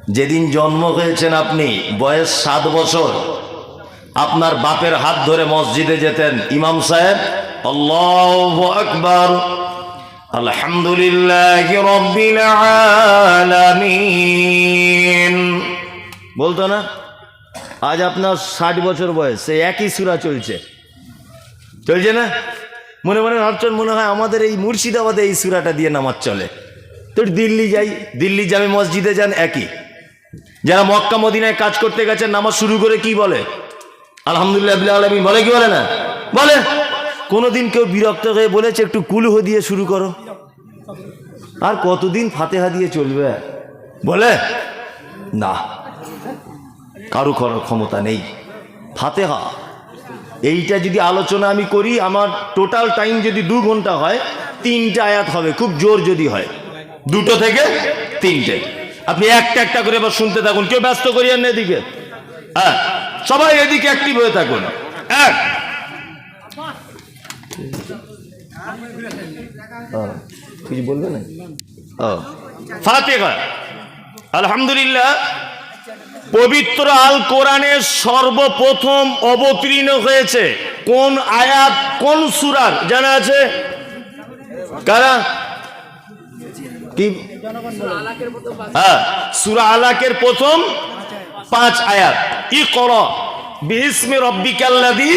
যেদিন জন্ম হয়েছেন আপনি, বয়স 7 বছর, আপনার বাপের হাত ধরে মসজিদে যেতেন, ইমাম সাহেব আল্লাহু আকবার আলহামদুলিল্লাহি রাব্বিল আলামিন বলতো না? আজ আপনার 60 বছর বয়স, সেই একই সূরা চলছে না? মনে মনে ভাবছেন মনে হয় আমাদের এই মুর্শিদাবাদে এই সূরাটা দিয়ে নামাজ চলে। তো দিল্লি যাই, দিল্লি জামে মসজিদে যান, একই। যারা মক্কা মদিনায় কাজ করতে গেছেন, নামাজ শুরু করে কি বলে? আলহামদুলিল্লাহ রাব্বিল আলামিন বলে কি বলে না? বলে। কোনোদিন কেউ বিরক্ত হয়ে বলেছে একটু কুলহ দিয়ে শুরু করো? আর কতদিন ফাতেহা দিয়ে চলবে? বলে না, কারো করার ক্ষমতা নেই। ফাতেহা এইটা যদি আলোচনা আমি করি, আমার টোটাল টাইম যদি 2 ঘন্টা হয়, 3টে আয়াত হবে, খুব জোর যদি হয় 2 থেকে 3টে। আপনি একটা একটা করে এবার শুনতে থাকুন, কেউ ব্যস্ত করিয়েন না এদিকে। হ্যাঁ, সবাই এদিকে অ্যাক্টিভ হয়ে থাকুন। কিছু বলবে না? ফাতিহা আলহামদুলিল্লাহ পবিত্র আল কোরআনে সর্বপ্রথম অবতীর্ণ হয়েছে কোন আয়াত, কোন সূরার জানা আছে? কারা? কি? হ্যাঁ, সূরা আলাকের প্রথম 5 আয়াত। ইকরা বিইসমি রাব্বিকাল্লাযী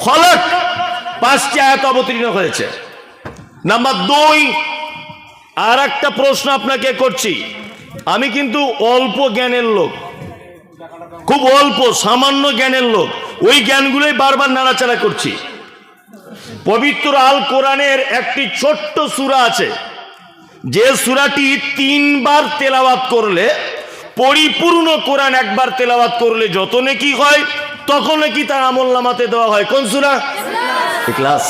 খলাক, 5টি আয়াত অবতীর্ণ হয়েছে। নাম্বার 2, আর একটা প্রশ্ন আপনাকে করছি। আমি কিন্তু অল্প জ্ঞানের লোক, খুব অল্প সামান্য জ্ঞানের লোক, ওই জ্ঞানগুলোই বারবার নাড়াচাড়া করছি। পবিত্র আল কোরআনের একটি ছোট্ট সূরা আছে, যে সূরাটি 3 বার তেলাওয়াত করলে, পরিপূর্ণ কোরআন একবার তেলাওয়াত করলে যত নেকি হয়, তখন নাকি তার আমলনামাতে দেওয়া হয়। কোন সূরা? ইখলাস।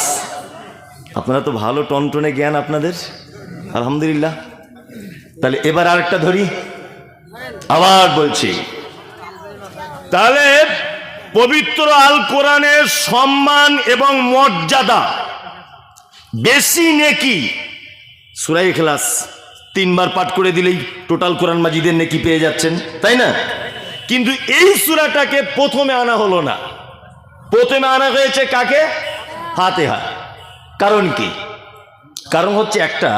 আপনারা তো ভালো টনটনে জ্ঞান আপনাদের, আলহামদুলিল্লাহ। তাহলে এবার আরেকটা ধরি, আবার বলছি। তাহলে পবিত্র আল কোরআনের সম্মান এবং মর্যাদা বেশি নেকি সূরা ইখলাস 3 বার পাঠ করে দিলেই টোটাল কোরআন মাজিদের নেকি পেয়ে যাচ্ছেন, তাই না? কিন্তু এই সূরাটাকে প্রথমে আনা হলো না, প্রথমে আনা হয়েছে কাকে? ফাতিহা। কারণ কি? কারণ হচ্ছে একটা,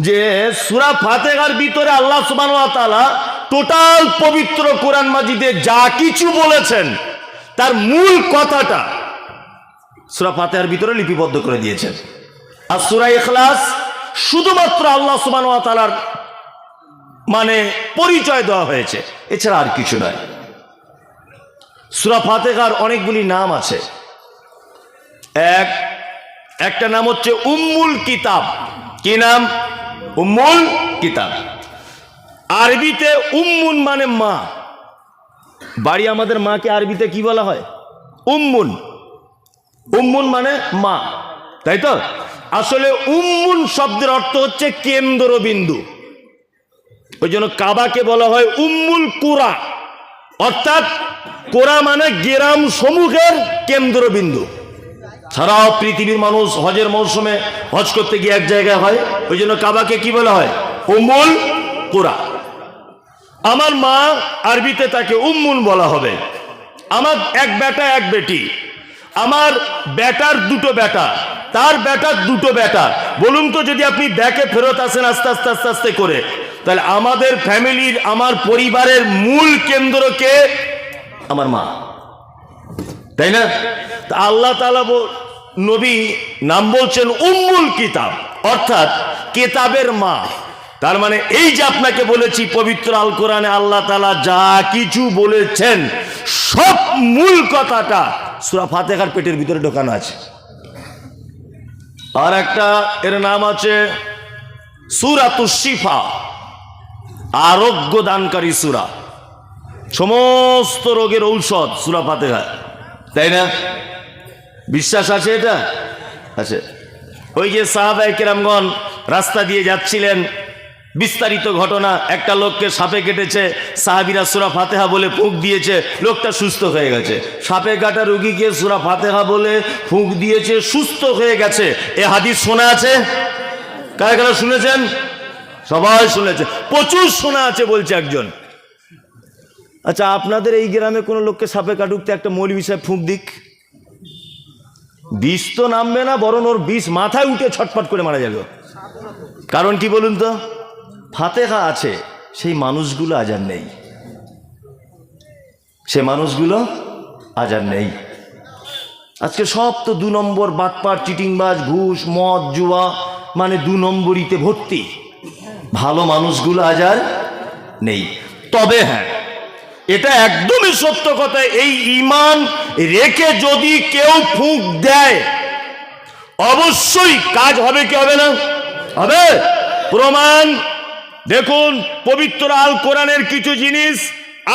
যে সূরা ফাতিহার ভিতরে আল্লাহ সুবহানাহু ওয়া তাআলা টোটাল পবিত্র কোরআন মাজিদে যা কিছু বলেছেন তার মূল কথাটা সূরা ফাতিহার ভিতরে লিপিবদ্ধ করে দিয়েছেন। আর সূরা ইখলাস শুধুমাত্র আল্লাহ সুবহানাহু ওয়া তাআলার মানে পরিচয় দেওয়া হয়েছে, এছাড়া আর কিছু নয়। সূরা ফাতিহার অনেকগুলি নাম আছে। একটা নাম হচ্ছে উম্মুল কিতাব। কি নাম? উম্মুল কিতাব। আরবিতে উম্মুন মানে মা। বাড়ি আমাদের মাকে আরবিতে কি বলা হয়? উম্মুন। উম্মুন মানে মা, তাই তো? আসলে উম্মুন শব্দের অর্থ হচ্ছে কেন্দ্রবিন্দু। ওই জন্য কাবাকে বলা হয় উম্মুল কুরা, অর্থাৎ কোরা মানে গ্রাম সমূহের কেন্দ্রবিন্দু। সারা পৃথিবীর মানুষ হজের মৌসুমে হজ করতে গিয়ে এক জায়গায় হয়, ওই জন্য কাবাকে কি বলা হয়? উম্মুল কুরা। আমার মা আরবিতে তাকে উম্মুন বলা হবে। আমার এক বেটা এক বেটি, আমার বেটার 2টো বেটা, তার বেটার 2টো বেটা। বলুন তো, যদি আপনি ব্যাকে ফেরত আসেন আস্তে আস্তে আস্তে আস্তে করে, তাহলে আমাদের ফ্যামিলির, আমার পরিবারের মূল কেন্দ্র কে? আমার মা, তাই না? আল্লাহ তাআলা নবী নাম বলছেন উম্মুল কিতাব, অর্থাৎ কেতাবের মা। তার মানে এই যে আপনাকে বলেছি, পবিত্র আল কোরআনে আল্লাহ তাআলা যা কিছু বলেছেন সব মূল কথাটা সূরা ফাতিহার পেটের ভিতরে ঢোকানো আছে। আর একটা এর নাম আছে সূরাতুশ শিফা, আরোগ্য দানকারী সূরা। সমস্ত রোগের ঔষধ সূরা ফাতিহা, তাই না? বিশ্বাস আছে এটা? আছে। ওই যে সাহাবায়ে কেরামগণ রাস্তা দিয়ে যাচ্ছিলেন, বিস্তারিত ঘটনা, একটা লোককে সাপে কেটেছে, সাহাবীরা সূরা ফাতিহা বলে ফুঁক দিয়েছে, লোকটা সুস্থ হয়ে গেছে। সাপে কাটা রোগীকে সূরা ফাতিহা বলে ফুঁক দিয়েছে, সুস্থ হয়ে গেছে। এ হাদিস শোনা আছে? কারা কারা শুনেছেন? সবাই শুনেছে, প্রচুর শোনা আছে বলছে একজন। আচ্ছা, আপনাদের এই গ্রামে কোনো লোককে সাপে কাটুকতে একটা মৌলভী সাহেব ফুঁক দিক, বিষ তো নামবে না, বরং ওর বিষ মাথায় উঠে ছটফট করে মারা যাবে। কারণ কি বলুন তো? ফাতেহা আছে, সেই মানুষগুলো আজ আর নেই, সে মানুষগুলো আজ আর নেই। আজকে সব তো 2 নম্বর, বাটপার, চিটিংবাজ, ঘুষ, মদ, জুয়া, মানে 2 নম্বরিতে ভর্তি। ভালো মানুষগুলো আজ আর নেই। তবে হ্যাঁ, এটা একদমই সত্য কথা, এই ঈমান রেখে যদি কেউ ফুঁক দেয় অবশ্যই কাজ হবে কি হবে না? হবে। প্রমাণ দেখুন, পবিত্র আল কোরআনের কিছু জিনিস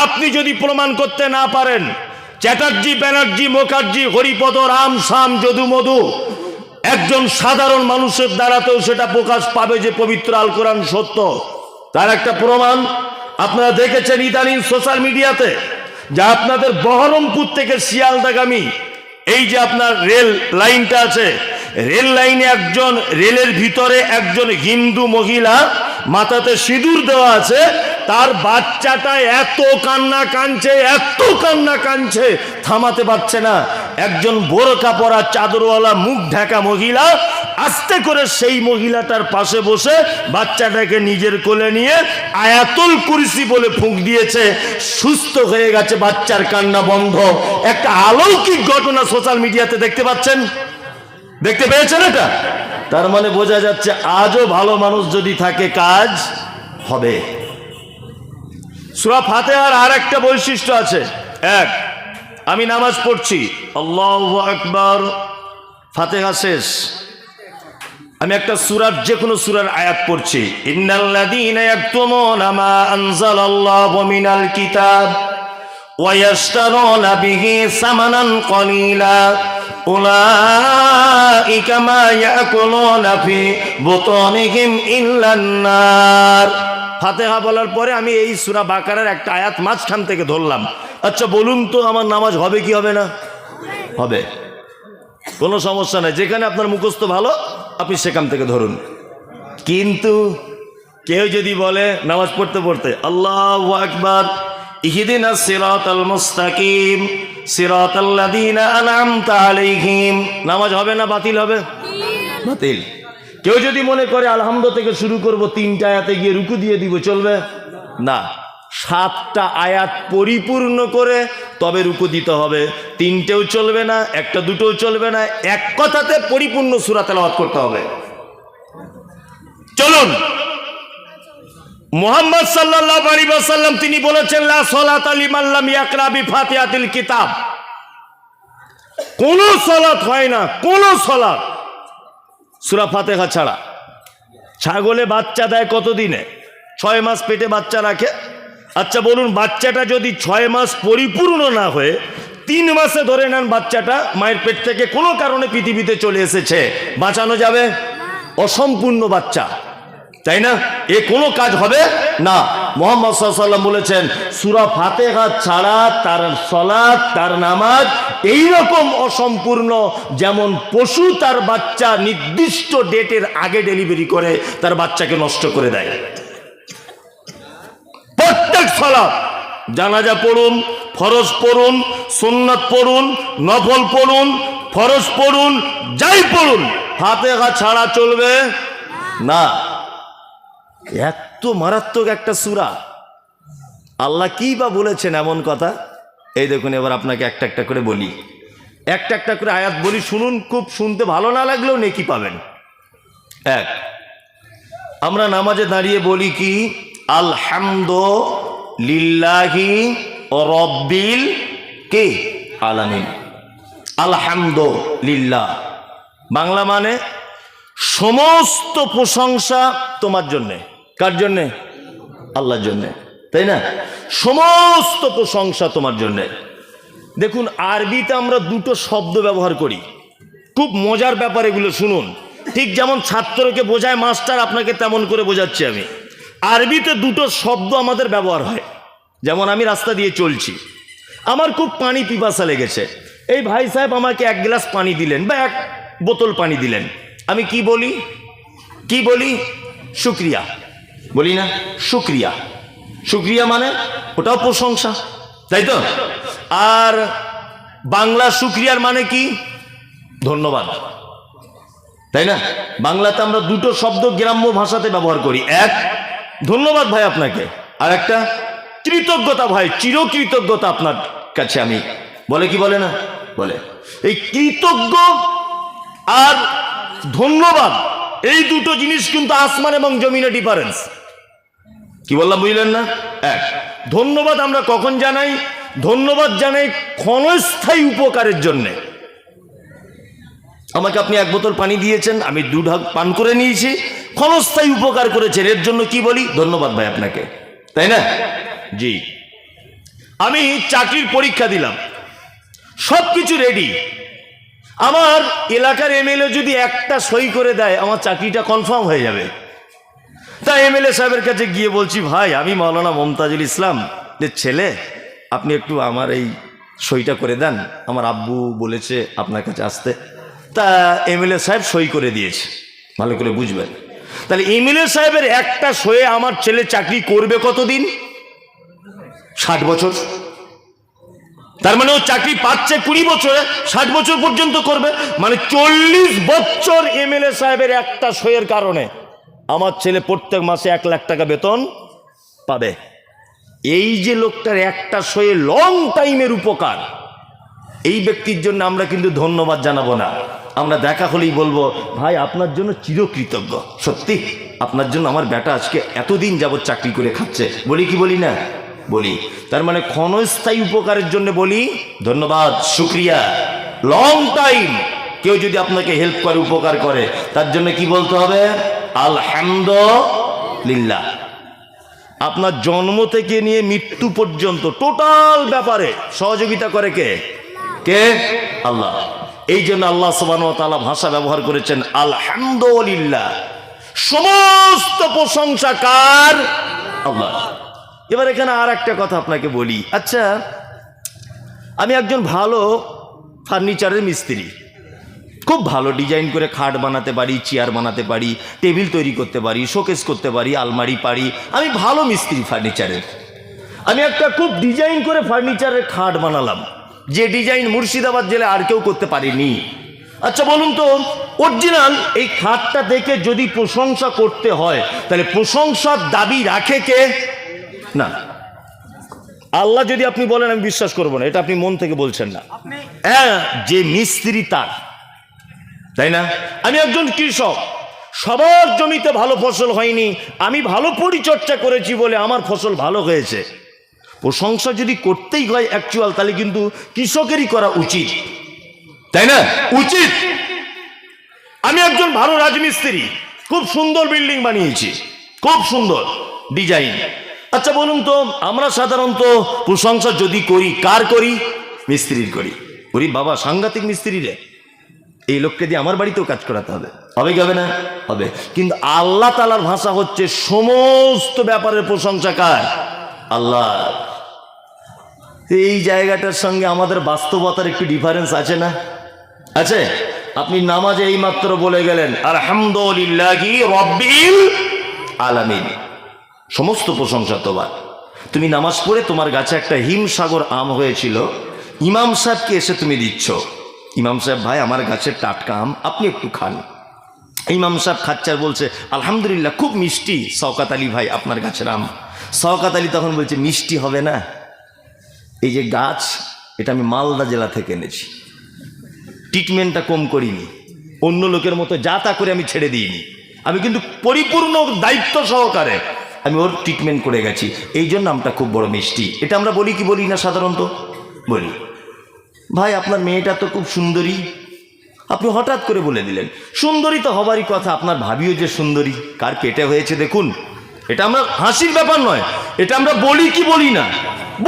আপনি যদি প্রমাণ করতে না পারেন, চ্যাটার্জি, ব্যানার্জি, মুখার্জি, হরিপদ, রাম, শাম, যদু, মধু, একজন সাধারণ মানুষের দ্বারাতেও সেটা প্রকাশ পাবে যে পবিত্র আল কোরআন সত্য। তার একটা প্রমাণ আপনারা দেখেছেন ইদানিং সোশ্যাল মিডিয়াতে, যা আপনাদের বহরমপুর থেকে শিয়ালদাগামী এই যে আপনার রেল লাইনটা আছে, রেল লাইনে একজন, রেলের ভিতরে একজন হিন্দু মহিলা, মাথাতে সিঁদুর দেওয়া আছে, তার বাচ্চাটা এত কান্না কাঁদছে, এত কান্না কাঁদছে, থামাতে পারছে না। একজন বোরকা পরা, চাদরওয়ালা, মুখ ঢাকা মহিলা আস্তে করে সেই মহিলাটার পাশে বসে বাচ্চাটাকে নিজের কোলে নিয়ে আয়াতুল কুরসি বলে ফুঁক দিয়েছে, সুস্থ হয়ে গেছে, বাচ্চার কান্না বন্ধ। একটা অলৌকিক ঘটনা সোশ্যাল মিডিয়াতে দেখতে পাচ্ছেন, দেখতে পেয়েছেন এটা? তার মানে বোঝা যাচ্ছে আজও ভালো মানুষ যদি থাকে কাজ হবে। সূরা ফাতিহার আর একটা বৈশিষ্ট্য আছে। এক, আমি নামাজ পড়ছি, আল্লাহু আকবার, ফাতিহা শেষ, আমি একটা সূরার, যে কোনো সূরার আয়াত পড়ছি, ইন্নাল্লাযীনা ইয়াকতুমুনা মা আনজালাল্লাহু মিনাল কিতাব ওয়া ইয়াশতারুনা বিহি সামানান কলিলা উলাইকা মা ইয়াকুলুনা ফি বুতুনিহিম ইল্লান নার। ফাতিহা বলার পরে আমি এই সূরা বাকারার একটা আয়াত মাঝখান থেকে ধরলাম। আচ্ছা বলুন তো, আমার নামাজ হবে কি হবে না? হবে, কোনো সমস্যা নাই। যেখানে আপনার মুখস্থ ভালো আপনি সেখান থেকে ধরুন। কিন্তু কেউ যদি বলে নামাজ পড়তে পড়তে আল্লাহু আকবার, ইহদিনাস সিরাতাল মুস্তাকিম সিরাতাল্লাযীনা আন'আমতা আলাইহিম, নামাজ হবে না বাতিল হবে? বাতিল। কেউ যদি মনে করে আলহামদুলিল্লাহ থেকে শুরু করব, 3টা আয়াতে গিয়ে রুকু দিয়ে দিব, চলবে না। 7টা আয়াত পরিপূর্ণ করে তবে রুকু দিতে হবে। 3টেও চলবে না, 1টা 2টোও চলবে না, এক কথাতে পরিপূর্ণ সূরা তেলাওয়াত করতে হবে। চলুন, মুহাম্মদ সাল্লাল্লাহু আলাইহি ওয়াসাল্লাম তিনি বলেছেন, লা সালাতা লিমান লাম ইয়াকরা বিফাতিহাতিল কিতাব, কোন সালাত হয় না, কোন সালাত সূরা ফাতিহা ছাড়া। ছাগলে বাচ্চা দেয় কত দিনে? 6 মাস পেটে বাচ্চা রাখে। আচ্ছা বলুন, বাচ্চাটা যদি 6 মাস পরিপূর্ণ না হয়ে 3 মাসে ধরে নেন বাচ্চাটা মায়ের পেট থেকে কোনো কারণে পৃথিবীতে চলে এসেছে, বাঁচানো যাবে? অসম্পূর্ণ বাচ্চা, তাই না? এ কোনো কাজ হবে না। মুহাম্মদ সাল্লাল্লাহু আলাইহি ওয়াসাল্লাম বলেছেন, সূরা ফাতিহা ছাড়া তার সালাত, তার নামাজ এইরকম অসম্পূর্ণ, যেমন পশু তার বাচ্চা নির্দিষ্ট ডেটের আগে ডেলিভারি করে তার বাচ্চাকে নষ্ট করে দেয়। প্রত্যেক সালাত, জানাজা পড়ুন, ফরজ পড়ুন, সুন্নাত পড়ুন, নফল পড়ুন, ফরজ পড়ুন, যাই পড়ুন, ফাতিহা ছাড়া চলবে না। এত মারাত্মক একটা সূরা, আল্লাহ কি বা বলেছেন এমন কথা? এই দেখুন, এবার আপনাকে একটা একটা করে বলি, একটা একটা করে আয়াত বলি, শুনুন। খুব শুনতে ভালো না লাগলেও নেকি পাবেন। এক, আমরা নামাজে দাঁড়িয়ে বলি কি? আলহামদুলিল্লাহি রাব্বিল আলামিন। আলহামদুলিল্লাহ বাংলা মানে সমস্ত প্রশংসা তোমার জন্যে। কার জন্যে? আল্লাহর জন্যে, তাই না? সমস্ত প্রশংসা তোমার জন্যে। দেখুন, আরবিতে আমরা 2টো শব্দ ব্যবহার করি, খুব মজার ব্যাপার এগুলো, শুনুন। ঠিক যেমন ছাত্রকে বোঝায় মাস্টার, আপনাকে তেমন করে বোঝাচ্ছি আমি। আরবিতে 2টো শব্দ আমাদের ব্যবহার হয়। যেমন আমি রাস্তা দিয়ে চলছি, আমার খুব পানি পিপাসা লেগেছে, এই ভাই সাহেব আমাকে 1 গ্লাস পানি দিলেন বা 1 বোতল পানি দিলেন, আমি কি বলি? কি বলি? শুকরিয়া। বলি না? শুক্রিয়া, শুক্রিয়া মানে ওটাও প্রশংসা, তাই তো? আর বাংলা শুক্রিয়ার মানে কি? ধন্যবাদ, তাই না? বাংলাতে আমরা দুটো শব্দ গ্রাম্য ভাষাতে ব্যবহার করি, এক ধন্যবাদ ভাই আপনাকে, আর একটা কৃতজ্ঞতা ভাই, চিরকৃতজ্ঞতা আপনার কাছে আমি, বলে কি বলে না? বলে। এই কৃতজ্ঞ আর ধন্যবাদ এই দুটো জিনিস কিন্তু আসমান এবং জমিনে ডিফারেন্স। কি বললাম বুঝলেন না? এক, ধন্যবাদ আমরা কখন জানাই? ধন্যবাদ জানাই ক্ষণস্থায়ী উপকারের জন্যে। আমাকে আপনি এক বোতল পানি দিয়েছেন, আমি 2 ঢাক পান করে নিয়েছি, ক্ষণস্থায়ী উপকার করেছেন, এর জন্য কি বলি? ধন্যবাদ ভাই আপনাকে, তাই না? জি। আমি চাকরির পরীক্ষা দিলাম, সবকিছু রেডি, আমার এলাকার এমএলএ যদি একটা সই করে দেয় আমার চাকরিটা কনফার্ম হয়ে যাবে। তাই এমএলএ সাহেবের কাছে গিয়ে বলছি, ভাই আমি মাওলানা মমতাজুল ইসলাম যে ছেলে, আপনি একটু আমার এই সইটা করে দেন, আমার আব্বু বলেছে আপনার কাছে আসতে। তা এমএলএ সাহেব সই করে দিয়েছে, ভালো করে বুঝবেন। তাহলে এমএলএ সাহেবের একটা সয়ে আমার ছেলে চাকরি করবে কতদিন? 60 বছর। তার মানে ও চাকরি পাচ্ছে 20 বছরে, 60 বছর পর্যন্ত করবে, মানে 40 বছর এমএলএ সাহেবের একটা সইয়ের কারণে আমার ছেলে প্রত্যেক মাসে 1 লাখ টাকা বেতন পাবে। এই যে লোকটার একটা সয়ে লং টাইমের উপকার, এই ব্যক্তির জন্য আমরা কিন্তু ধন্যবাদ জানাবো না, আমরা দেখা হলেই বলবো ভাই আপনার জন্য চিরকৃতজ্ঞ, সত্যি আপনার জন্য আমার বেটা আজকে এতদিন যাবত চাকরি করে খাচ্ছে, বলি কি বলি না? বলি। তার মানে ক্ষণস্থায়ী উপকারের জন্য বলি ধন্যবাদ, শুক্রিয়া। লং টাইম কেউ যদি আপনাকে হেল্প করে, উপকার করে, তার জন্য কি বলতে হবে? আলহামদুলিল্লাহ। আপনার জন্ম থেকে নিয়ে মৃত্যু পর্যন্ত টোটাল ব্যাপারে সহযোগিতা করে কে? কে? আল্লাহ। এই জন্য আল্লাহ সুবহানাহু ওয়া তাআলা ভাষা ব্যবহার করেছেন আলহামদুলিল্লাহ, সমস্ত প্রশংসা কার? আল্লাহ। এবার এখানে আর একটা কথা আপনাকে বলি, আচ্ছা আমি একজন ভালো ফার্নিচারের মিস্ত্রি, খুব ভালো ডিজাইন করে খাট বানাতে পারি, চেয়ার বানাতে পারি, টেবিল তৈরি করতে পারি, শোকেস করতে পারি, আলমারি পারি, আমি ভালো মিস্ত্রি ফার্নিচারের। আমি একটা খুব ডিজাইন করে ফার্নিচারের খাট বানালাম, যে ডিজাইন মুর্শিদাবাদ জেলে আর কেউ করতে পারেনি। আচ্ছা বলুন তো, অরিজিনাল এই খাটটা দেখে যদি প্রশংসা করতে হয়, তাহলে প্রশংসার দাবি রাখে কে? না, আল্লাহ যদি আপনি বলেন আমি বিশ্বাস করবো না, এটা আপনি মন থেকে বলছেন না। হ্যাঁ, যে মিস্ত্রি তার, তাই না? আমি একজন কৃষক, সবার জমিতে ভালো ফসল হয়নি, আমি ভালো পরিচর্যা করেছি বলে আমার ফসল ভালো হয়েছে। প্রশংসা যদি করতেই হয় অ্যাকচুয়াল, তাহলে কিন্তু কৃষকেরই করা উচিত, তাই না? উচিত। আমি একজন ভালো রাজমিস্ত্রি, খুব সুন্দর বিল্ডিং বানিয়েছি, খুব সুন্দর ডিজাইন। আচ্ছা বলুন তো, আমরা সাধারণত প্রশংসা যদি করি কার করি? মিস্ত্রির করি। ওরে বাবা সাংঘাতিক মিস্ত্রি রে, এই লোককে দিয়ে আমার বাড়িতেও কাজ করাতে হবে, হবে কি হবে না? হবে। কিন্তু আল্লাহ তাআলার ভাষা হচ্ছে সমস্ত ব্যাপারের প্রশংসা কার? আল্লাহ। এই জায়গাটার সঙ্গে আমাদের বাস্তবতার একটু ডিফারেন্স আছে না? আছে। আপনি নামাজে এই মাত্র বলে গেলেন আলহামদুলিল্লাহি রাব্বিল আলামিন, সমস্ত প্রশংসা তোমার। তুমি নামাজ পড়ে তোমার গাছে একটা হিমসাগর আম হয়েছিল, ইমাম সাহেবকে এসে তুমি দিচ্ছ, ইমাম সাহেব ভাই আমার গাছের টাটকা আম, আপনি একটু খান। ইমাম সাহেব খাচ্ছে আর বলছে আলহামদুলিল্লাহ খুব মিষ্টি, শওকত আলী ভাই আপনার গাছের আম। শওকত আলী তখন বলছে মিষ্টি হবে না, এই যে গাছ এটা আমি মালদা জেলা থেকে এনেছি, ট্রিটমেন্টটা কম করিনি, অন্য লোকের মতো যা তা করে আমি ছেড়ে দিইনি, আমি কিন্তু পরিপূর্ণ দায়িত্ব সহকারে আমি ওর ট্রিটমেন্ট করে গেছি, এই জন্য আমটা খুব বড় মিষ্টি। এটা আমরা বলি কি বলি না? সাধারণত বলি। ভাই আপনার মেয়েটা তো খুব সুন্দরী, আপনি হঠাৎ করে বলে দিলেন, সুন্দরী তো হবারই কথা, আপনার ভাবিও যে সুন্দরী, কার পেটে হয়েছে দেখুন। এটা আমরা হাসির ব্যাপার নয়, এটা আমরা বলি কি বলি না?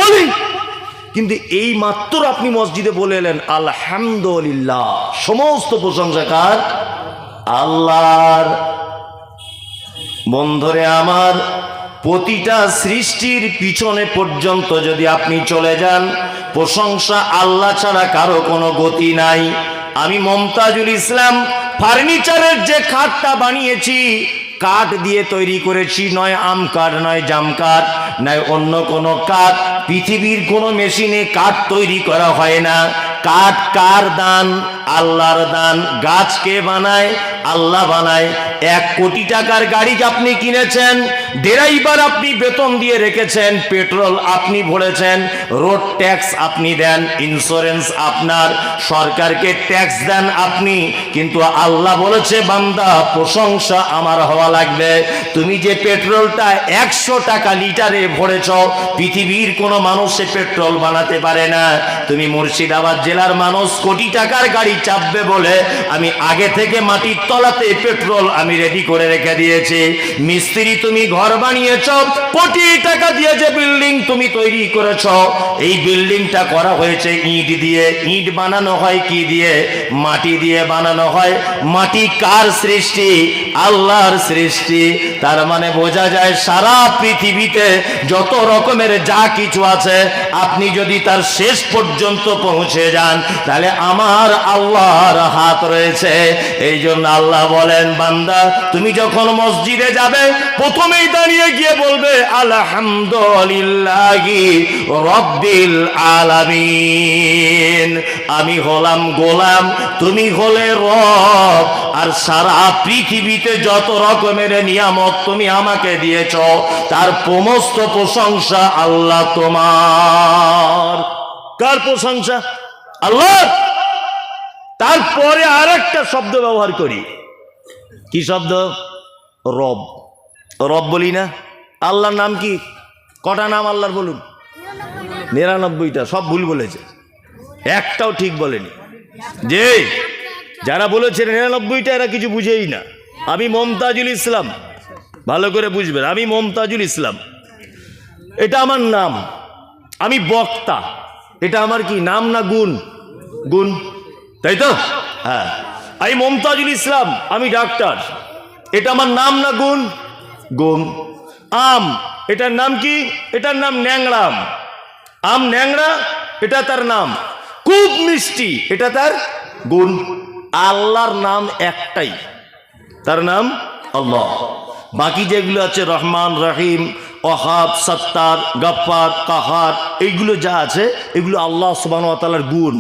বলি। কিন্তু এই মাত্র আপনি মসজিদে বলে এলেন আলহামদুলিল্লাহ, সমস্ত প্রশংসা কার? আল্লাহর। বন্ধুরে আমার, প্রতিটা সৃষ্টির পিছনে পর্যন্ত যদি আপনি চলে যান, প্রশংসা আল্লাহ ছাড়া কারো কোনো গতি নাই। আমি মমতাজুল ইসলাম ফার্নিচারের যে খাটটা বানিয়েছি, কাঠ দিয়ে তৈরি করেছি, নয় আম কাঠ, নয় জাম কাঠ, নয় অন্য কোনো কাঠ। পৃথিবীর কোনো মেশিনে কাঠ তৈরি করা হয় না। কাঠ কার দান? আল্লাহর দান। গাছ কে বানায়? আল্লাহ বানায়। 1 কোটি টাকার গাড়ি আপনি কিনেছেন, ড্রাইভার আপনি বেতন দিয়ে রেখেছেন, পেট্রোল আপনি ভরেছেন, রোড ট্যাক্স আপনি দেন, ইন্স্যুরেন্স আপনার, সরকারকে ট্যাক্স দেন আপনি। কিন্তু আল্লাহ বলেছে, বান্দা প্রশংসা আমার হওয়া লাগবে। তুমি যে পেট্রোলটা 100 টাকা লিটারে ভরেছ, পৃথিবীর কোনো মানুষ সে পেট্রোল বানাতে পারে না। তুমি মুর্শিদাবাদ জেলার মানুষ কোটি টাকার গাড়ি চাপবে বলে আমি আগে থেকে মাটির তলাতে পেট্রোল আমি রেডি করে রেখে দিয়েছি। মিস্ত্রি তুমি ঘর বানিয়েছ, কোটি টাকা দিয়ে যে বিল্ডিং তুমি তৈরি করেছ, এই বিল্ডিংটা করা হয়েছে ইট দিয়ে। ইট বানানো হয় কি দিয়ে? মাটি দিয়ে বানানো হয়। মাটি কার সৃষ্টি? আল্লাহর সৃষ্টি। তার মানে বোঝা যায় সারা পৃথিবীতে যত রকমের যা কিছু আছে, আপনি যদি তার শেষ পর্যন্ত পৌঁছে যান, তাহলে আমার আল্লাহর হাত রয়েছে। এই জন্য আল্লাহ বলেন, বান্দা তুমি যখন মসজিদে যাবে, প্রথমেই দাঁড়িয়ে গিয়ে বলবে আলহামদুলিল্লাহি রাব্বিল আলামিন। আমি হলাম গোলাম, তুমি হলে রব। আর সারা পৃথিবীতে যত রকমের নিয়ামত তুমি আমাকে দিয়েছ, তার সমস্ত প্রশংসা আল্লাহ তোমার। কার প্রশংসা? আল্লাহ। তারপরে আর একটা শব্দ ব্যবহার করি। কি শব্দ? রব। রব বলি না? আল্লাহর নাম কি? কটা নাম আল্লাহর বলুন? 99টা। সব ভুল বলেছে, একটাও ঠিক বলেনি। যে যারা বলেছে 99টা, এরা কিছু বুঝেই না। আমি মমতাজুল ইসলাম, ভালো করে বুঝবেন, আমি মমতাজুল ইসলাম, এটা আমার নাম। আমি বক্তা, এটা আমার কি নাম না গুণ? গুণ, তাই তো? হ্যাঁ, আমি মমতাজুল ইসলাম, আমি ডাক্তার, এটা আমার নাম না গুণ? গুণ। আম, এটার নাম কি? এটার নাম ন্যাংরা আম। আম ন্যাংরা, এটা তার নাম। খুব মিষ্টি, এটা তার গুণ। আল্লাহর নাম একটাই, তার নাম আল্লাহ। বাকি যেগুলো আছে রহমান, রহিম, ওয়াহাব, সত্তার, গফফার, কাহার, এইগুলো যা আছে এগুলো আল্লাহ সুবহানাহু ওয়া তাআলার গুণ।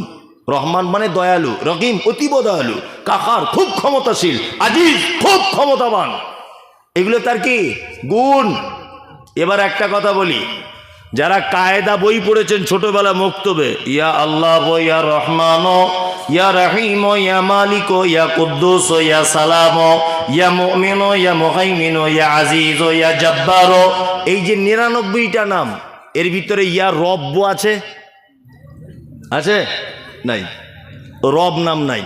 রহমান মানে দয়ালু, রহিম অতীব দয়ালু, কাহার খুব ক্ষমতাশীল, আজিজ খুব ক্ষমতাবান, এগুলো তার কি? গুণ। এবার একটা কথা বলি, যারা কায়দা বই পড়েছেন ছোটবেলা মক্তবে, ইয়া আল্লাহ, ইয়া রহমান, ইয়া রহিম, ইয়া মালিক, ইয়া কুদ্দুস, ইয়া সালাম, ইয়া মুমিন, ইয়া মুহাইমিন, ইয়া আজিজ, ইয়া জব্বার, এই যে 99টা নাম, এর ভিতরে ইয়া রব্ব আছে? আছে? নাই, রব নাম নাই।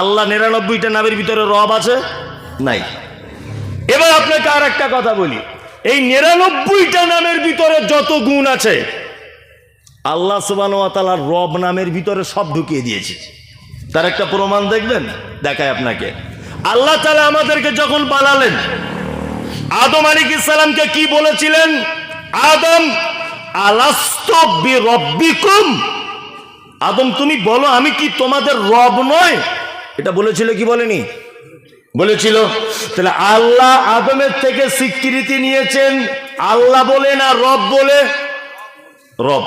আল্লাহ 99টা নামের ভিতরে রব আছে? নাই। এবার আপনাকে আর একটা কথা বলি, এই 99টা নামের ভিতরে যত গুণ আছে, আল্লাহ সুবহানাহু ওয়া তাআলার রব নামের ভিতরে সব ঢুকিয়ে দিয়েছে। তার একটা প্রমাণ দেখবেন, দেখায় আপনাকে। আল্লাহ তাআলা আমাদেরকে যখন বানালেন, আদম আলাইহিস সালামকে কি বলেছিলেন? আদম আলাস্তু বিরব্বিকুম, আদম তুমি বলো আমি কি তোমাদের রব নয়? এটা বলেছিল কি বলেনি? বলেছিল। তাহলে আল্লাহ আদমের থেকে স্বীকৃতি নিয়েছেন, আল্লাহ বলে না রব বলে? রব,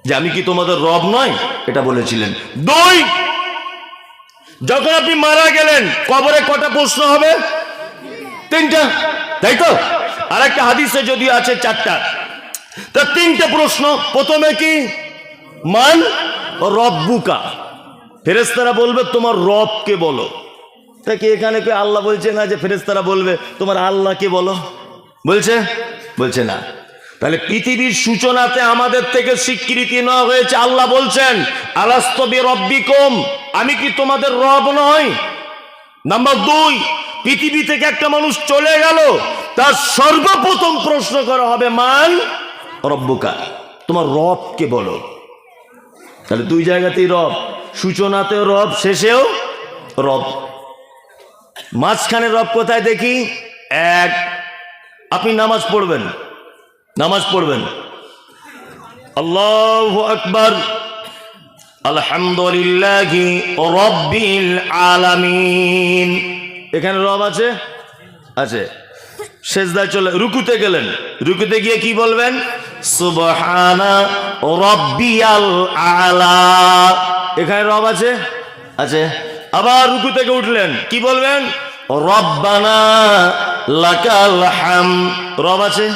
যে আমি কি তোমাদের রব নয়, এটা বলেছিলেন। 2, যখন আপনি মারা গেলেন, কবরে কটা প্রশ্ন হবে? 3টা, তাই তো? আর একটা হাদিসে যদি আছে 4টা, তা 3টে প্রশ্ন। প্রথমে কি? মান রব্বুকা, ফেরেশতারা বলবে তোমার রবকে বলো। তা কি এখানে কি আল্লাহ বলছে না যে ফেরেশতারা বলবে তোমার আল্লাহকে বলো? বলছে? বলছে না। তাহলে পৃথিবীর সূচনাতে আমাদের থেকে স্বীকৃতি নেওয়া হয়েছে, আল্লাহ বলছেন আলাস্তু বিরব্বিকুম, আমি কি তোমাদের রব নয়? নাম্বার 2, পৃথিবী থেকে একটা মানুষ চলে গেল, তার সর্বপ্রথম প্রশ্ন করা হবে মান রব্বুকা, তোমার রবকে বলো। তাহলে 2 জায়গাতেই রব, সূচনাতেও রব, শেষেও রব। মাঝখানে রব কোথায় দেখি? 1, আপনি নামাজ পড়বেন, নামাজ পড়বেন, আল্লাহু আকবার, আলহামদুলিল্লাহি রাব্বিল আলামিন, এখানে রব আছে? আছে, সেজদায় চলে রুকুতে গেলেন, রুকুতে গিয়ে কি বলবেন? সুবহানা রাব্বিয়াল আলা। এখানে রব আছে, আছে। আবার রুকু থেকে উঠলেন, কি বলবেন? রব্বানা লাকাল হামদ। রব আছে,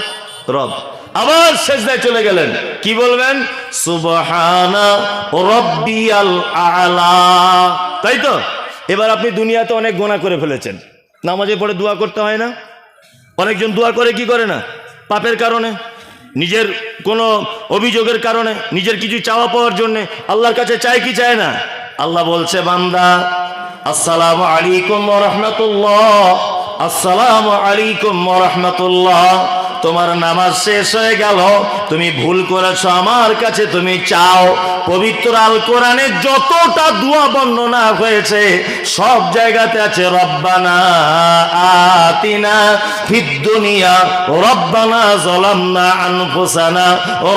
রব। আবার সেজদায় চলে গেলেন, কি বলবেন? সুবহানা রাব্বিয়াল আলা। তাই তো? এবার আপনি দুনিয়াতে অনেক গুনাহ করে ফেলেছেন, নামাজে পড়ে দোয়া করতে হয় না? অনেকজন দোয়া করে, কি করে না? পাপের কারণে, নিজের কোনো অভিযোগের কারণে, নিজের কিছু চাওয়া পাওয়ার জন্য আল্লাহর কাছে চায় কি চায় না? আল্লাহ বলছে, বান্দা আসসালামু আলাইকুম ওয়া রাহমাতুল্লাহ, আসসালামু আলাইকুম ওয়া রাহমাতুল্লাহ। তোমার নামাজ শেষ হয়ে গেল, তুমি ভুল করেছো, আমার কাছে তুমি চাও। পবিত্র আল কোরআনে যতটা দোয়া বর্ণনা হয়েছে সব জায়গাতে আছে রব্বানা আতিনা ফিদ দুনিয়া, রব্বানা যালামনা আনফুসানা,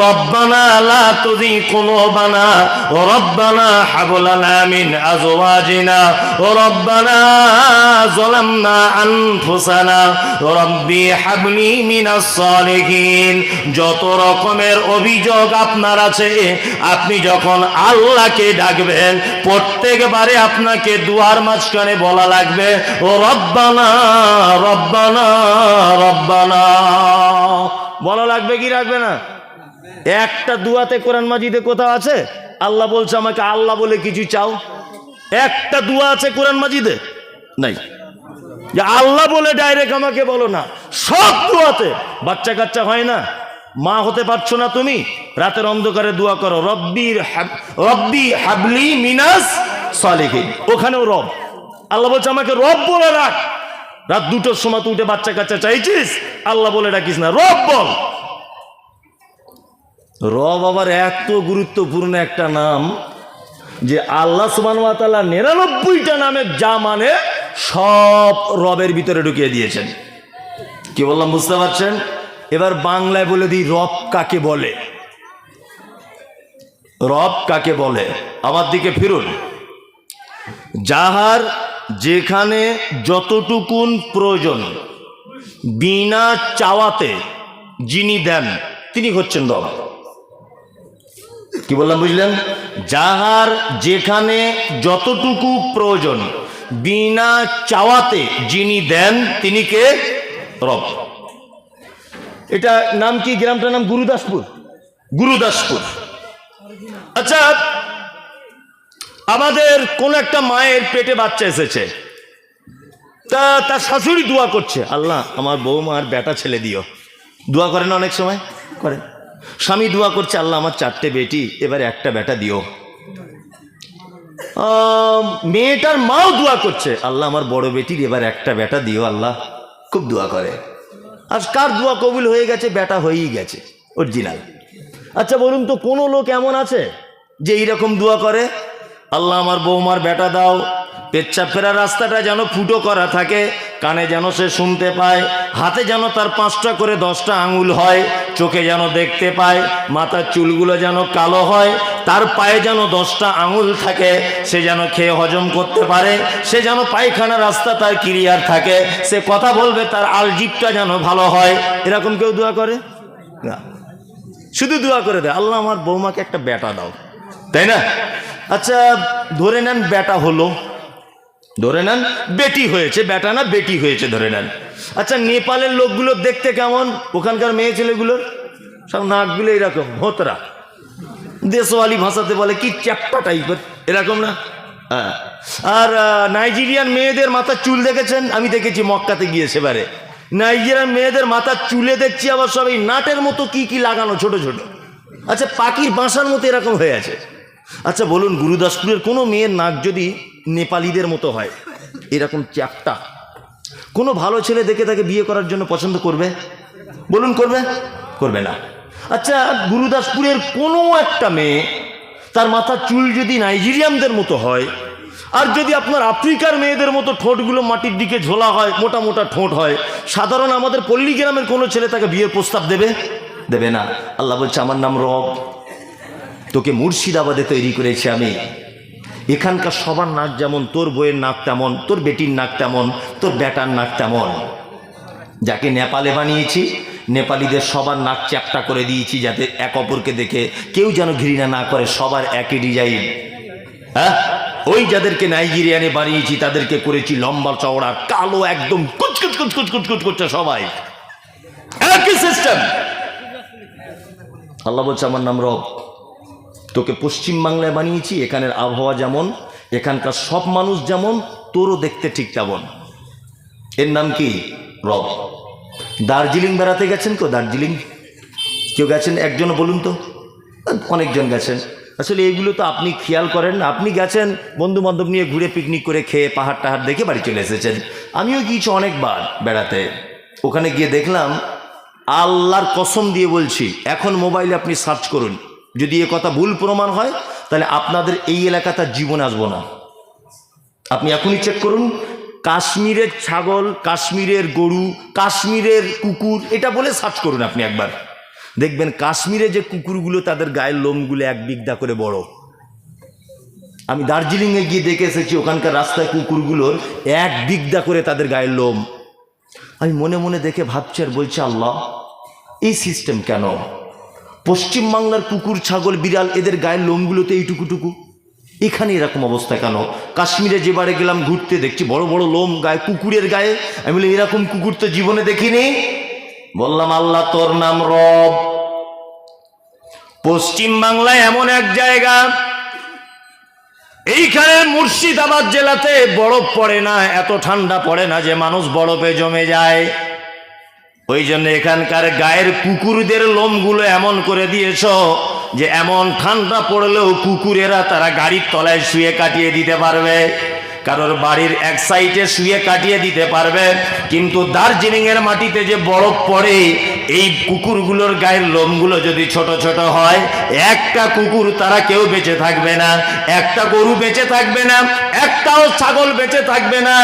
রব্বানা লা তুযিগ কুলুবানা, রব্বানা হাব লানা মিন আজওয়াজিনা, রব্বানা যালামনা আনফুসানা, রব্বি হাবলি মিনাস সালিহিন। যত রকমের অভিযোগ আপনার আছে, আপনি যখন আল্লাহকে ডাকবেন প্রত্যেকবারে আপনাকে দুয়ার মাঝখানে বলা লাগবে ও রব্বানা রব্বানা রব্বানা, বলা লাগবে কি রাখবে না? একটা দুয়াতে কোরআন মাজিদে কোথাও আছে আল্লাহ বলছে আমাকে আল্লাহ বলে কিছু চাও? একটা দুয়া আছে কোরআন মাজিদে? নাই যে আল্লাহ বলে ডাইরেক্ট আমাকে বলো না। সব দুয়াতে, বাচ্চা কাচ্চা হয় না, মা হতে পারছো না তুমি, রাতের অন্ধকারে দোয়া করো রব্বি হাবলি মিনাস সালিহিন, ওখানেও রব। আল্লাহ বলছে আমাকে রব বলে রাখ। রাত 2টোর সময় তুই উঠে বাচ্চা কাচ্চা চাইছিস, আল্লাহ বলে ডাকিস না, রব বল। রব আবার এত গুরুত্বপূর্ণ একটা নাম যে আল্লাহ সুবহানাহু ওয়া তাআলা 99টা নামের যা মানে সব রবের ভিতরে ঢুকিয়ে দিয়েছেন। কি বললাম বুঝতে পারছেন? এবার বাংলায় বলে দিই রব কাকে বলে। রব কাকে বলে? আমার দিকে ফিরুন। যাহার যেখানে যতটুকুন প্রয়োজন বিনা চাওয়াতে যিনি দেন তিনি হচ্ছেন রব। কি বললাম বুঝলেন? যাহার যেখানে যতটুকু প্রয়োজন বিনা চাওয়াতে যিনি দেন তিনি কে? রব। এটা নাম কি? গ্রামটার নাম গুরুদাসপুর। গুরুদাসপুর। আচ্ছা, আমাদের কোন একটা মায়ের পেটে বাচ্চা এসেছে, তা তার শাশুড়ি দোয়া করছে, আল্লাহ আমার বৌমার বেটা ছেলে দিও। দোয়া করেন অনেক সময়, করেন। স্বামী দোয়া করছে, আল্লাহ আমার 4টে বেটি, এবার একটা বেটা দিও। মেয়েটার মাও দোয়া করছে, আল্লাহ আমার বড় বেটির এবার একটা বেটা দিও আল্লাহ। খুব দোয়া করে। আজ কার দোয়া কবুল হয়ে গেছে? বেটা হয়েই গেছে, অরিজিনাল। আচ্ছা বলুন তো, কোনো লোক এমন আছে যে এইরকম দোয়া করে, আল্লাহ আমার বৌমার বেটা দাও, পেচ্ছাপ ফেরার রাস্তাটা যেন ফুটো করা থাকে, কানে যেন সে শুনতে পায়, হাতে যেন তার 5টা করে 10টা আঙুল হয়, চোখে যেন দেখতে পায়, মাথার চুলগুলো যেন কালো হয়, তার পায়ে যেন 10টা আঙুল থাকে, সে যেন খেয়ে হজম করতে পারে, সে যেন পায়খানা রাস্তা তার ক্লিয়ার থাকে, সে কথা বলবে, তার আলজিবটা যেন ভালো হয়। এরকম কেউ দোয়া করে না, শুধু দোয়া করে দেয় আল্লাহ আমার বৌমাকে একটা বেটা দাও, তাই না? আচ্ছা ধরে নেন বেটা হলো, ধরে নেন বেটি হয়েছে, বেটা না বেটি হয়েছে ধরে নেন। আচ্ছা নেপালের লোকগুলো দেখতে কেমন? ওখানকার মেয়ে ছেলেগুলোর সব নাকগুলো এরকম ভোতরা, দেশওয়ালি ভাষাতে বলে কি চ্যাপ্টা টাইপের, এরকম না? হ্যাঁ। আর নাইজেরিয়ান মেয়েদের মাথার চুল দেখেছেন? আমি দেখেছি মক্কাতে গিয়ে, সেবারে নাইজেরিয়ান মেয়েদের মাথার চুলে দেখছি আবার সব এই নাটের মতো কি কি লাগানো ছোট ছোট। আচ্ছা পাখির বাসার মতো এরকম হয়ে আছে। আচ্ছা বলুন, গুরুদাসপুরের কোনো মেয়ের নাক যদি নেপালিদের মতো হয় এরকম চ্যাপ্টা, কোনো ভালো ছেলে দেখে তাকে বিয়ে করার জন্য পছন্দ করবে? বলুন করবে? করবে না। আচ্ছা গুরুদাসপুরের কোনো একটা মেয়ে তার মাথার চুল যদি নাইজেরিয়ানদের মতো হয়, আর যদি আপনার আফ্রিকার মেয়েদের মতো ঠোঁটগুলো মাটির দিকে ঝোলা হয়, মোটা মোটা ঠোঁট হয়, সাধারণ আমাদের পল্লী গ্রামের কোনো ছেলে তাকে বিয়ের প্রস্তাব দেবে? দেবে না। আল্লাহ বলছে আমার নাম রব, তোকে মুর্শিদাবাদে তৈরি করেছি আমি, এখানকার সবার নাক যেমন, তোর বইয়ের নাক তেমন, তোর বেটির নাক তেমন, তোর বেটার নাক তেমন। যাকে নেপালে বানিয়েছি, নেপালিদের সবার নাক চ্যাপটা করে দিয়েছি যাতে এক অপরকে দেখে কেউ যেন ঘৃণা না করে, সবার একই ডিজাইন। হ্যাঁ, ওই যাদেরকে নাইজেরিয়ানে বানিয়েছি তাদেরকে করেছি লম্বা চওড়া কালো, একদম কুচকুচ কুচকুচ কুচকুচ করছে সবাই, একই সিস্টেম। আল্লাহ বলছে আমার নাম রব, তোকে পশ্চিম বাংলায় বানিয়েছি, এখানের আবহাওয়া যেমন, এখানকার সব মানুষ যেমন, তোরও দেখতে ঠিক তেমন। এর নাম কি? রব। দার্জিলিং বেড়াতে গেছেন তো? দার্জিলিং কেউ গেছেন? একজন বলুন তো। অনেকজন গেছেন। আসলে এইগুলো তো আপনি খেয়াল করেন না, আপনি গেছেন বন্ধু বান্ধব নিয়ে ঘুরে পিকনিক করে খেয়ে পাহাড় টাহাড় দেখে বাড়ি চলে এসেছেন। আমিও গিয়েছি অনেকবার বেড়াতে, ওখানে গিয়ে দেখলাম, আল্লাহর কসম দিয়ে বলছি, এখন মোবাইলে আপনি সার্চ করুন, যদি এ কথা ভুল প্রমাণ হয় তাহলে আপনাদের এই এলাকাতে জীবনে আসবো না। আপনি এখনই চেক করুন, কাশ্মীরের ছাগল, কাশ্মীরের গরু, কাশ্মীরের কুকুর, এটা বলে সার্চ করুন আপনি একবার, দেখবেন কাশ্মীরে যে কুকুরগুলো তাদের গায়ের লোমগুলো এক বিঘা করে বড়। আমি দার্জিলিংয়ে গিয়ে দেখে এসেছি, ওখানকার রাস্তায় কুকুরগুলোর এক বিঘা করে তাদের গায়ের লোম। আমি মনে মনে দেখে ভাবছি আর বলছি, আল্লাহ এই সিস্টেম কেন? পশ্চিমবাংলার কুকুর, ছাগল, বিড়াল এদের গায়ের লোমগুলোতে এইটুকুটুকু, এখানে এরকম অবস্থা কেন? কাশ্মীরে যেবারে গেলাম ঘুরতে, দেখছি বড় বড় লোম গায়ে, কুকুরের গায়ে। আমি বলি এরকম কুকুর তো জীবনে দেখিনি। বললাম আল্লাহ তোর নাম রব। পশ্চিম বাংলায় এমন এক জায়গা, এইখানে মুর্শিদাবাদ জেলাতে বরফ পড়ে না, এত ঠান্ডা পড়ে না যে মানুষ বরফে জমে যায়। ওই জন্য এখানকার গায়ের কুকুরদের লোমগুলো এমন করে দিয়েছ যে এমন ঠান্ডা পড়লেও কুকুরেরা তারা গাড়ির তলায় শুয়ে কাটিয়ে দিতে পারবে, কারোর বাড়ির এক সাইডে শুয়ে কাটিয়ে দিতে পারবে। কিন্তু দার্জিলিং এর মাটিতে যে বরফ পড়ে, এই কুকুরগুলোর গায়ের লোমগুলো যদি ছোট ছোট হয়, একটা কুকুর তারা কেউ বেঁচে থাকবে না, একটা গরু বেঁচে থাকবে না, একটাও ছাগল বেঁচে থাকবে না।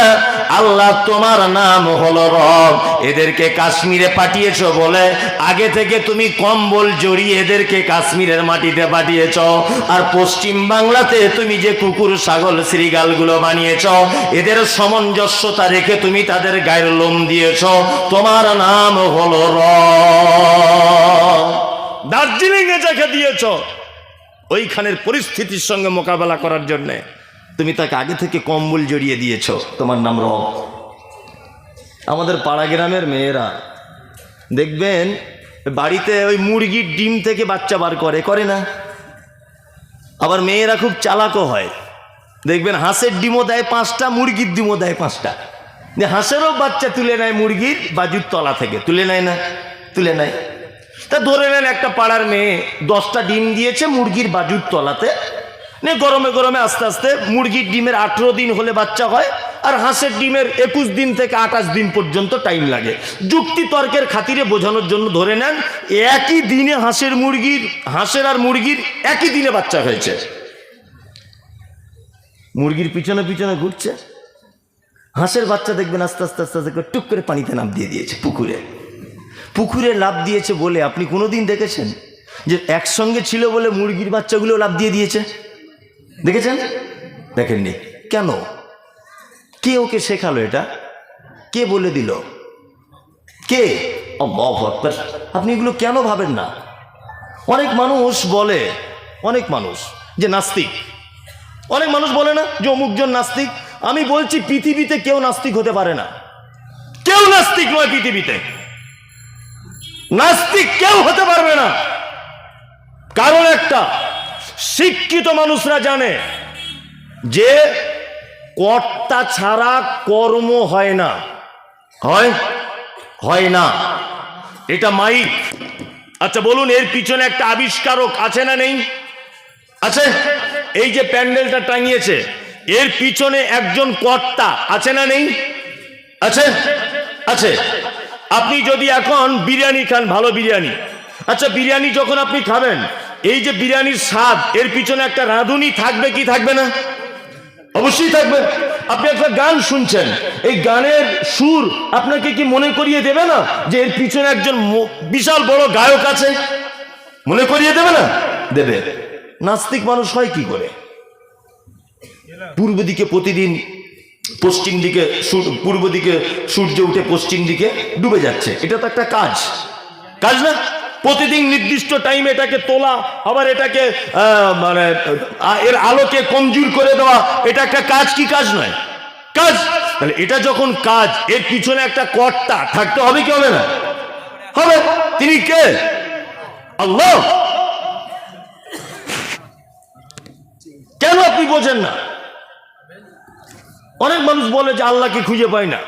আল্লাহ তোমার নাম হলো রব। এদেরকে কাশ্মীরে পাঠিয়েছো বলে আগে থেকে তুমি কম্বল জড়িয়ে এদেরকে কাশ্মীরের মাটিতে পাঠিয়েছ, আর পশ্চিম বাংলাতে তুমি যে কুকুর, ছাগল, শ্রীগালগুলো বানিয়েছ, এদের সামঞ্জস্যতা রেখে তুমি তাদের গায়ের লোম দিয়েছ। তোমার নাম হলো রব। দার্জিলিং এ যাকে দিয়েছ, ওইখানের পরিস্থিতির সঙ্গে মোকাবেলা করার জন্য তুমি তাকে আগে থেকে কম্বল জড়িয়ে দিয়েছ, তোমার নাম রব। আমাদের পাড়া গ্রামের মেয়েরা দেখবেন বাড়িতে ওই মুরগির ডিম থেকে বাচ্চা বার করে না? আবার মেয়েরা খুব চালাকও হয়, দেখবেন হাঁসের ডিমও দেয় 5টা, মুরগির ডিমও দেয় 5টা। হাঁসেরও বাচ্চা তুলে নেয় মুরগির বাজুর তলা থেকে, তুলে নেয় না? তুলে নেয়। তা ধরে নেন একটা পাড়ার মেয়ে 10টা ডিম দিয়েছে মুরগির বাজুর তলাতে, গরমে গরমে আস্তে আস্তে মুরগির ডিমের 18 দিন হলে বাচ্চা হয়, আর হাঁসের ডিমের 21 দিন থেকে 28 দিন পর্যন্ত টাইম লাগে। যুক্তি তর্কের খাতিরে বোঝানোর জন্য ধরে নেন একই দিনে হাঁসের আর মুরগির একই দিনে বাচ্চা হয়েছে। মুরগির পিছনে পিছনে ঘুরছে, হাঁসের বাচ্চা দেখবেন আস্তে আস্তে আস্তে আস্তে টুক করে পানিতে লাফ দিয়ে দিয়েছে, পুকুরে লাফ দিয়েছে বলে আপনি কোনোদিন দেখেছেন যে একসঙ্গে ছিল বলে মুরগির বাচ্চাগুলো লাফ দিয়ে দিয়েছে? দেখেছেন? দেখেননি। কেন? কে ওকে শেখালো এটা? কে বলে দিল? কে? আল্লাহু আকবার। আপনি এগুলো কেন ভাবেন না? অনেক মানুষ বলে, অনেক মানুষ যে নাস্তিক, অনেক মানুষ বলে না যে অমুকজন নাস্তিক। আমি বলছি পৃথিবীতে কেউ নাস্তিক হতে পারে না, কেউ নাস্তিক নয় পৃথিবীতে, নাস্তিক কেউ হতে পারবে না। কারণ একটা, শিক্ষিত মানুষরা জানে যে কর্তা ছাড়া কর্ম হয় না, হয় না। এটা মাইক। আচ্ছা বলুন, এর পিছনে একটা আবিষ্কারক আছে না নেই? আছে। এই যে প্যান্ডেলটা টাঙিয়েছে, এর পিছনে একজন কর্তা আছে না নেই? আছে, আছে। আপনি যদি এখন বিরিয়ানি খান, ভালো বিরিয়ানি, আচ্ছা বিরিয়ানি যখন আপনি খাবেন, এই যে বিরিয়ানির স্বাদ, এর পিছনে একটা রাঁধুনি থাকবে কি থাকবে না? অবশ্যই থাকবে। আপনি একটা গান শুনছেন, এই গানের সুর আপনাকে কি মনে করিয়ে দেবে না যে এর পিছনে একজন বিশাল বড় গায়ক আছে? মনে করিয়ে দেবে না? দেবে। নাস্তিক মানুষ হয় কি করে? পূর্ব দিকে প্রতিদিন পশ্চিম দিকে পূর্ব দিকে সূর্য উঠে পশ্চিম দিকে ডুবে যাচ্ছে, এটা তো একটা কাজ, কাজ না? প্রতিদিন নির্দিষ্ট টাইমে এটাকে তোলা, আবার এটাকে মানে এর আলোকে কমজোর করে দেওয়া, এটা একটা কাজ কি কাজ নয়? কাজ। তাহলে এটা যখন কাজ, এর পিছনে একটা কর্তা থাকতে হবে কি হবে না? হবে। তিনি কে? আল্লাহ। কেন আপনি বোঝেন না? অনেক মানুষ বলে যে আল্লাহকে খুঁজে পায় না,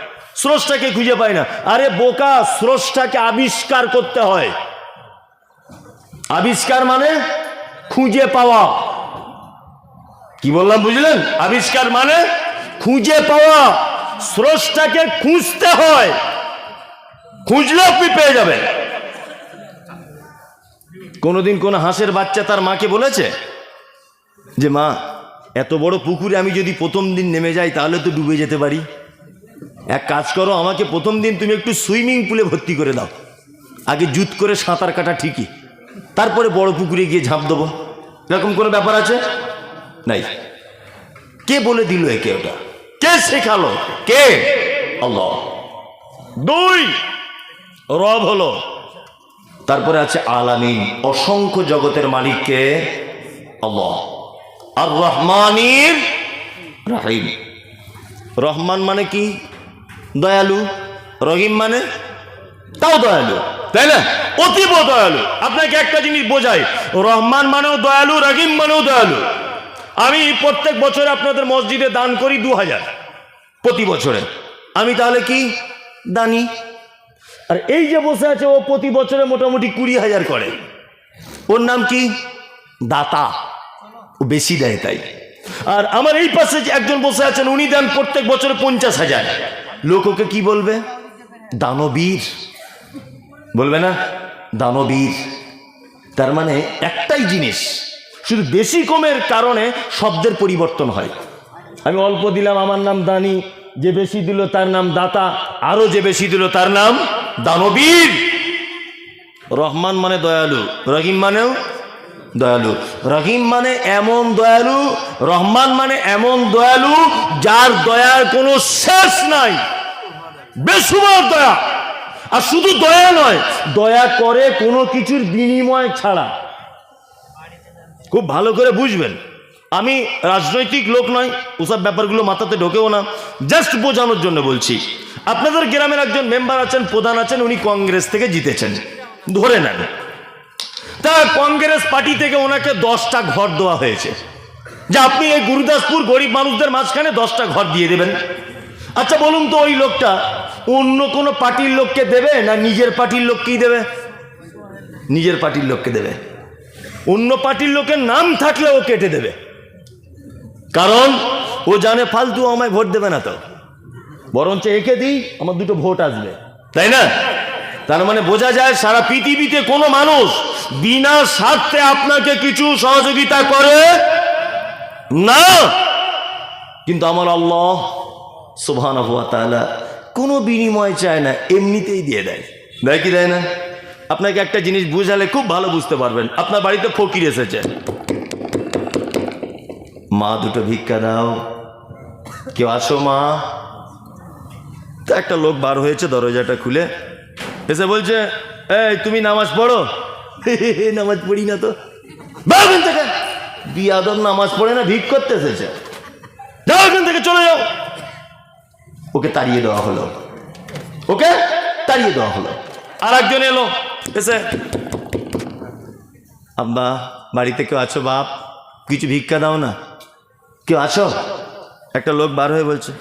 স্রষ্টাকে খুঁজে পায় না। আরে বোকা, স্রষ্টাকে আবিষ্কার করতে হয়। আবিষ্কার মানে খুঁজে পাওয়া। কি বললাম বুঝলেন? আবিষ্কার মানে খুঁজে পাওয়া। স্রষ্টাকে খুঁজতে হয়, খুঁজলে আপনি পেয়ে যাবেন। কোনোদিন কোন হাঁসের বাচ্চা তার মাকে বলেছে যে মা, এত বড় পুকুরে আমি যদি প্রথম দিন নেমে যাই তাহলে তো ডুবে যেতে পারি, এক কাজ করো, আমাকে প্রথম দিন তুমি একটু সুইমিং পুলে ভর্তি করে দাও, আগে জুত করে সাঁতার কাটা ঠিকই, তারপরে বড় পুকুরে গিয়ে ঝাঁপ দেবো। এরকম কোনো ব্যাপার আছে? নাই। কে বলে দিল একে? ওটা কে শেখালো? কে? আল্লাহ। দুই, রব হলো। তারপরে আছে আলামিন, অসংখ্য জগতের মালিক কে? আল্লাহ। আর রহমানির রহিম। রহমান মানে কি? দয়ালু। রহিম মানে তাও দয়ালু, তাই না? অতীব দয়ালু। আপনাকে একটা জিনিস বোঝাই, রহমান মানেও দয়ালু, রহিম মানেও দয়ালু। আমি প্রত্যেক বছরে আপনাদের মসজিদে দান করি 2000 প্রতি বছরে। আমি তাহলে কি দানি? আর এই যে বসে আছে ও প্রতি বছরে মোটামুটি 20,000 করে। ওর নাম কি? দাতা। ও বেশি দেয় তাই। আর আমার এই পাশে যে একজন বসে আছেন, উনি দেন প্রত্যেক বছরে 50,000। লোক ওকে কি বলবে? দানবীর বলবে না? দানবীর। তার মানে একটাই জিনিস, শুধু বেশি কমের কারণে শব্দের পরিবর্তন হয়। আমি অল্প দিলাম, আমার নাম দানি, যে বেশি দিল তার নাম দাতা, আরো যে বেশি দিল তার নাম দানবীর। রহমান মানে দয়ালু, রহিম মানেও দয়ালু। রহিম মানে এমন দয়ালু, রহমান মানে এমন দয়ালু যার দয়ার কোনো শেষ নাই, বেসুমার দয়া। আর শুধু দয়া নয়, দয়া করে কোনো কিছুর বিনিময় ছাড়া। খুব ভালো করে বুঝবেন, আমি রাজনৈতিক লোক নয়, ওসব ব্যাপারগুলো মাথাতে ঢোকেও না, জাস্ট বোঝানোর জন্য বলছি। আপনাদের গ্রামের একজন মেম্বার আছেন, প্রধান আছেন, উনি কংগ্রেস থেকে জিতেছেন ধরে নেন। তা কংগ্রেস পার্টি থেকে ওনাকে 10টা ঘর দেওয়া হয়েছে, যে আপনি এই গুরুদাসপুর গরিব মানুষদের মাঝখানে 10টা ঘর দিয়ে দেবেন। আচ্ছা বলুন তো, ওই লোকটা অন্য কোনো পার্টির লোককে দেবে না নিজের পার্টির লোককেই দেবে? নিজের পার্টির লোককে দেবে। অন্য পার্টির লোকের নাম থাকলে ও কেটে দেবে, কারণ ও জানে ফালতু আমায় ভোট দেবে না, তো বরঞ্চ একে দিই, আমার 2টো ভোট আসবে, তাই না? তার মানে বোঝা যায় সারা পৃথিবীতে কোনো মানুষ বিনা স্বার্থে আপনাকে কিছু সহযোগিতা করে না, কিন্তু আমার আল্লাহ সুবহানাহু ওয়া তাআলা কোনো বিনিময় চায় না, এমনিতেই দিয়ে দেয়। দেয় কি দেয় না? আপনাকে একটা জিনিস বুঝালে খুব ভালো বুঝতে পারবেন। আপনার বাড়িতে ফকির এসেছে, মা 2টো ভিক্ষা দাও, কেউ আসো মা। তা একটা লোক বার হয়েছে, দরজাটা খুলে এসে বলছে, এই তুমি নামাজ পড়ো? নামাজ পড়ি না তো। এখান থেকে বিয়াদব, নামাজ পড়ে না, ভিক করতে এসেছে, যাও এখান থেকে, চলে যাও। ওকে তাড়িয়ে দেওয়া হলো, ওকে তাড়িয়ে দেওয়া হলো। আর একজন এলো, এসে, আব্বা বাড়িতে কেউ আছো? বাপ কিছু ভিক্ষা দাও না, কেউ আছো? একটা লোক বার হয়ে বলছে,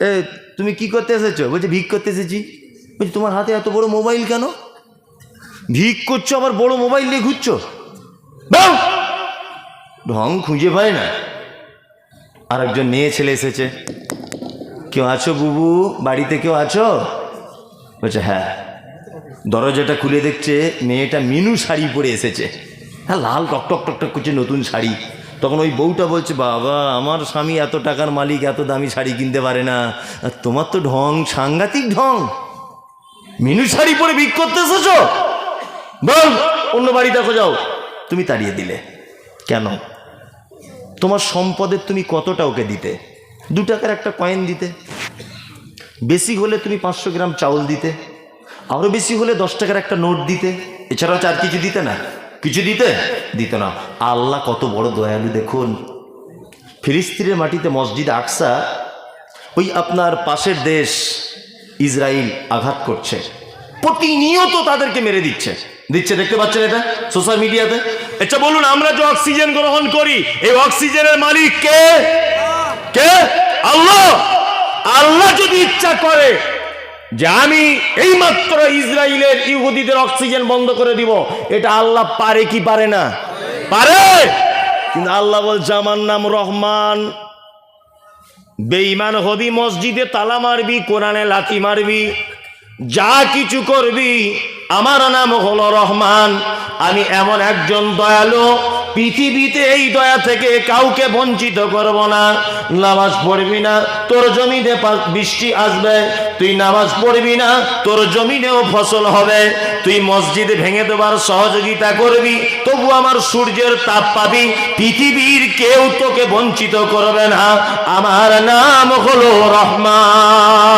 এ তুমি কি করতে এসেছো? বলছে ভিক করতে এসেছি। বলছি তোমার হাতে এত বড় মোবাইল কেন? ভিক করছো আবার বড় মোবাইল নিয়ে ঘুরছো? ঢং খুঁজে পায় না। আর একজন মেয়ে ছেলে এসেছে, কেউ আছো বুবু? বাড়িতে কেউ আছো? বলছে হ্যাঁ। দরজাটা খুলে দেখছে মেয়েটা মিনু শাড়ি পরে এসেছে, হ্যাঁ, লাল টকটক টকটক করছে, নতুন শাড়ি। তখন ওই বউটা বলছে, বাবা আমার স্বামী এত টাকার মালিক, এত দামি শাড়ি কিনতে পারে না, আর তোমার তো ঢং, সাংঘাতিক ঢং, মিনু শাড়ি পরে ভিক করতে এসেছো? বল অন্য বাড়ি দেখো যাও। তুমি তাড়িয়ে দিলে কেন? তোমার সম্পদের তুমি কতটা ওকে দিতে? 2 টাকার একটা কয়েন দিতে, বেশি হলে তুমি 500 গ্রাম চাউল দিতে, আরো বেশি হলে 10 টাকার একটা নোট দিতে, এছাড়াও আর কিছু দিতে না, কিছু দিতে না। আল্লাহ কত বড় দয়ালু দেখুন। ফিলিস্তিনের মাটিতে মসজিদ আকসা, ওই আপনার পাশের দেশ ইসরায়েল আঘাত করছে, প্রতিনিয়ত তাদেরকে মেরে দিচ্ছে, দেখতে পাচ্ছেন এটা সোশ্যাল মিডিয়াতে। আচ্ছা বলুন, আমরা যে অক্সিজেন গ্রহণ করি, এই অক্সিজেনের মালিক কে? কে? আল্লাহ। আল্লাহ যদি ইচ্ছা করে যে আমি এইমাত্র ইসরায়েলের ইহুদিদের অক্সিজেন বন্ধ করে দিব, এটা আল্লাহ পারে কি পারে না? পারে। কিন্তু আল্লাহ বলছে আমার নাম রহমান। বেঈমান হবি, মসজিদে তালা মারবি, কোরআনে লাথি মারবি, যা কিছু করবি, আমার নাম হলো রহমান। আমি এমন একজন দয়ালু, পৃথিবীতে এই দয়া থেকে কাউকে বঞ্চিত করব না। নামাজ পড়বি না, তোর জমিনে বৃষ্টি আসবে। তুই নামাজ পড়বি না, তোর জমিনেও ফসল হবে। তুই মসজিদ ভেঙে দেবার সহযোগিতা করবি, তবু আমার সূর্যের তাপ পাবি। পৃথিবীর কেউ তোকে বঞ্চিত করবে না। আমার নাম হলো রহমান।